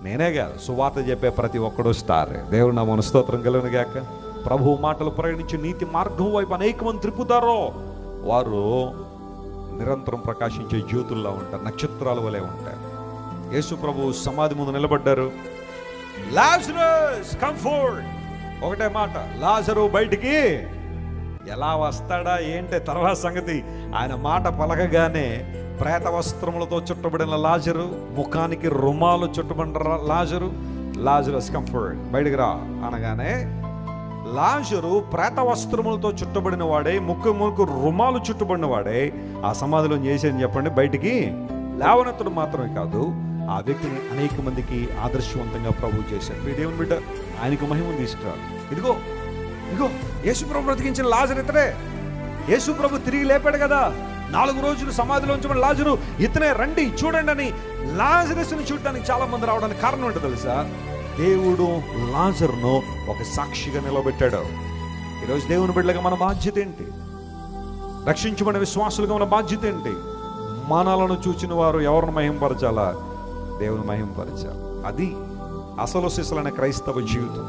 నేనే కాదు, సువార్త చెప్పే ప్రతి ఒక్కడు స్టార్. దేవుడు నా మన స్తోత్రం కలుగును గాక. ప్రభువు మాటలు ప్రయాణించి నీతి మార్గం వైపు అనేక మంది త్రిప్పుతారో వారు నిరంతరం ప్రకాశించే జ్యోతుల్లా ఉంటారు, నక్షత్రాల వలె ఉంటారు. యేసు ప్రభు సమాధి ముందు నిలబడ్డారు. లాజరస్ కమ్ ఫోర్త్, ఒకటే మాట, లాజరు బయటికి. ఎలా వస్తాడా ఏంటి తర్వాత సంగతి. ఆయన మాట పలకగానే ప్రేత వస్త్రములతో చుట్టబడిన లాజరు, ముఖానికి రుమాలు చుట్టబడిన లాజరు, లాజరస్ కమ్ ఫోర్త్, బయటికి రా అనగానే లాజరు ప్రేత వస్త్రములతో చుట్టబడిన వాడే, ముక్కు రుమాలు చుట్టబడిన వాడే ఆ సమాధిలో చేసేది చెప్పండి, బయటికి లేవనెత్తడం మాత్రమే కాదు, ఆ వ్యక్తిని అనేక మందికి ఆదర్శవంతంగా ప్రభు చేశాడు. మీ దేవుని బిడ్డ ఆయనకు మహిమను తీసుకురాడు. ఇదిగో ఇదిగో యేసు ప్రభు బ్రతికించిన లాజరు ఇతడే. యేసు ప్రభు తిరిగి లేపాడు కదా, 4 రోజులు సమాధిలో ఉంచమని లాజరు, ఇతనే రండి చూడండి అని లాజరస్ని చూడడానికి చాలా మంది రావడానికి కారణం ఏంటో తెలుసా? దేవుడు లాజరును ఒక సాక్షిగా నిలబెట్టాడు. ఈరోజు దేవుని బిడ్డలుగా మన బాధ్యత ఏంటి? రక్షించబడిన విశ్వాసులుగా మన బాధ్యత ఏంటి? మనలను చూచిన వారు ఎవరిని మహింపరచాలా? దేవుని మహింపరచాలి. అది అసలు సిసలైన క్రైస్తవ జీవితం.